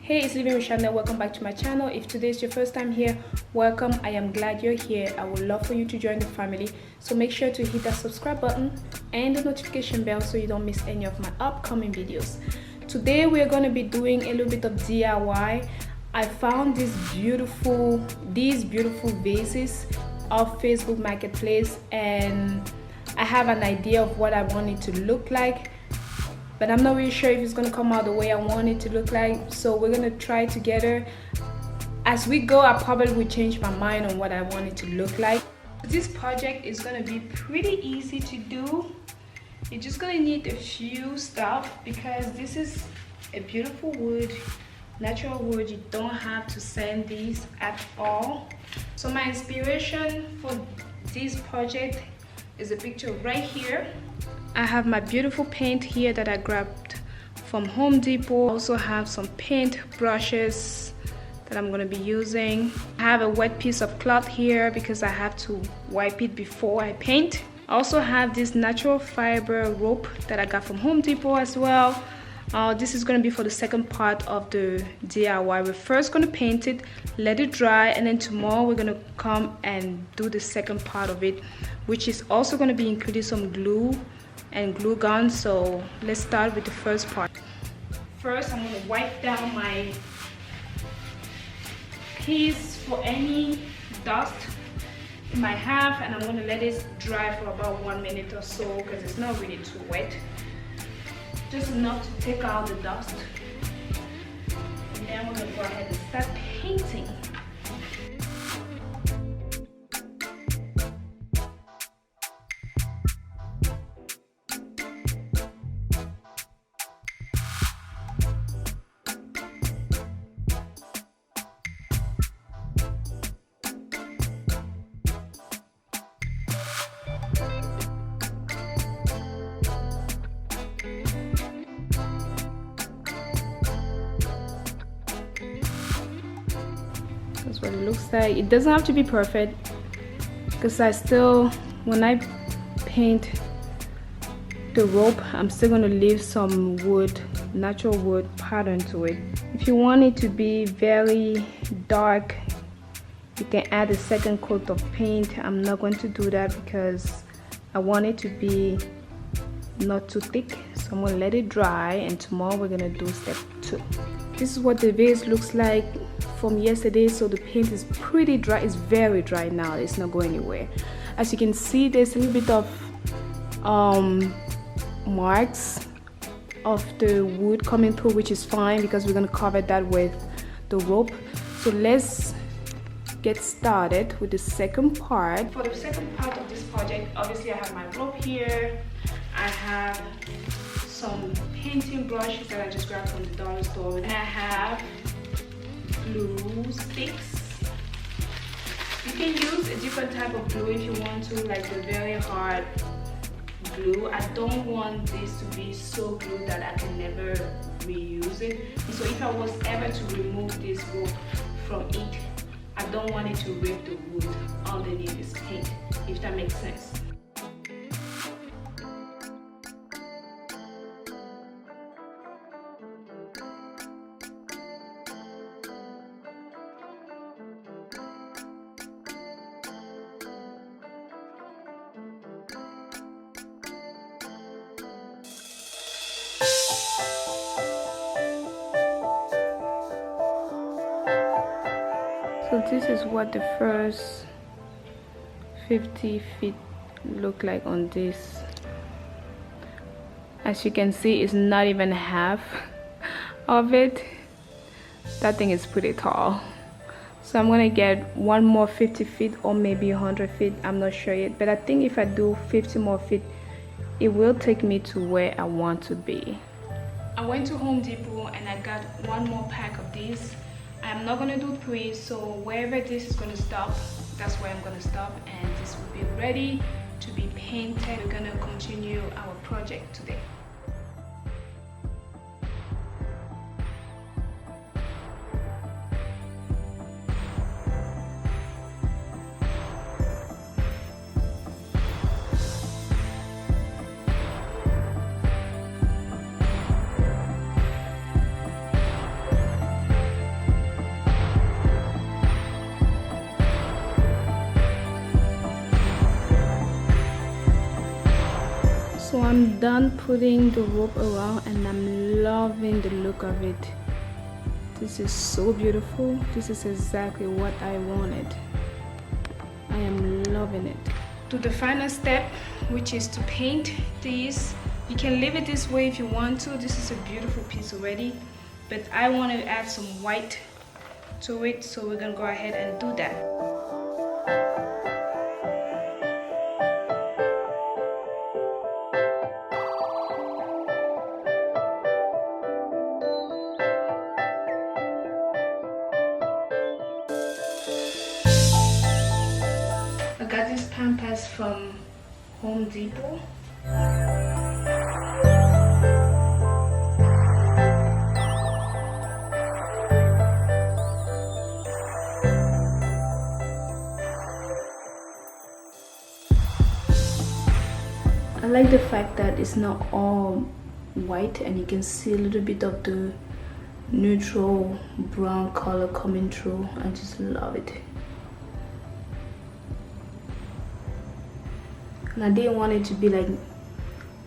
Hey, it's Living with Chanel. Welcome back to my channel. If today is your first time here, welcome. I am glad you're here. I would love for you to join the family. So make sure to hit that subscribe button and the notification bell so you don't miss any of my upcoming videos. Today we're going to be doing a little bit of DIY. I found these beautiful vases off Facebook Marketplace, and I have an idea of what I want it to look like, but I'm not really sure if it's going to come out the way I want it to look like. So we're going to try together. As we go, I probably will change my mind on what I want it to look like. This project is going to be pretty easy to do. You're just going to need a few stuff because this is a beautiful wood, natural wood. You don't have to sand these at all. So my inspiration for this project is a picture right here. I have my beautiful paint here that I grabbed from Home Depot. I also have some paint brushes that I'm going to be using. I have a wet piece of cloth here because I have to wipe it before I paint. I also have this natural fiber rope that I got from Home Depot as well. This is going to be for the second part of the DIY. We're first going to paint it, let it dry, and then tomorrow we're going to come and do the second part of it, which is also going to be including some glue and glue gun. So let's start with the first part. First, I'm going to wipe down my piece for any dust it might have, and I'm going to let it dry for about 1 minute or so because it's not really too wet, just enough to take out the dust. And then we're going to go ahead and start painting. That's what it looks like. It doesn't have to be perfect because when I paint the rope, I'm still going to leave some wood, natural wood pattern to it. If you want it to be very dark, you can add a second coat of paint. I'm not going to do that because I want it to be not too thick. So I'm going to let it dry, and tomorrow we're going to do step 2. This is what the vase looks like from yesterday. So the paint is pretty dry. It's very dry now. It's not going anywhere. As you can see, there's a little bit of marks of the wood coming through, which is fine because we're going to cover that with the rope. So let's get started with the second part. For the second part of this project, obviously I have my rope here. I have some painting brushes that I just grabbed from the dollar store, and I have glue sticks. You can use a different type of glue if you want to, like the very hard glue. I don't want this to be so glued that I can never reuse it. So if I was ever to remove this rope from it, I don't want it to rip the wood underneath this paint, if that makes sense. So this is what the first 50 feet look like on this. As you can see, it's not even half of it. That thing is pretty tall. So I'm gonna get one more 50 feet or maybe 100 feet. I'm not sure yet, but I think if I do 50 more feet, it will take me to where I want to be. I went to Home Depot and I got one more pack of these. I'm not going to do 3, so wherever this is going to stop, that's where I'm going to stop, and this will be ready to be painted. We're going to continue our project today. I'm done putting the rope around and I'm loving the look of it. This is so beautiful. This is exactly what I wanted. I am loving it. To the final step, which is to paint these. You can leave it this way if you want to. This is a beautiful piece already, but I want to add some white to it, so we're gonna go ahead and do that. I got this pampas from Home Depot. I like the fact that it's not all white and you can see a little bit of the neutral brown color coming through. I just love it. And I didn't want it to be like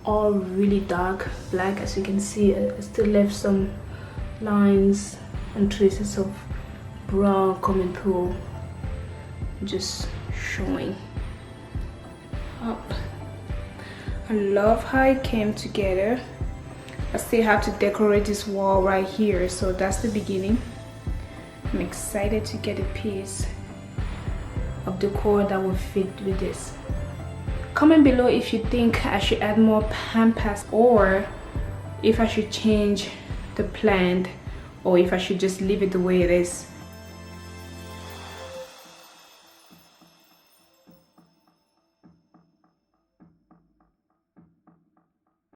all really dark black. As you can see, I still left some lines and traces of brown coming through, just showing up. I love how it came together. I still have to decorate this wall right here, so that's the beginning. I'm excited to get a piece of decor that will fit with this. Comment below if you think I should add more pampas, or if I should change the plant, or if I should just leave it the way it is.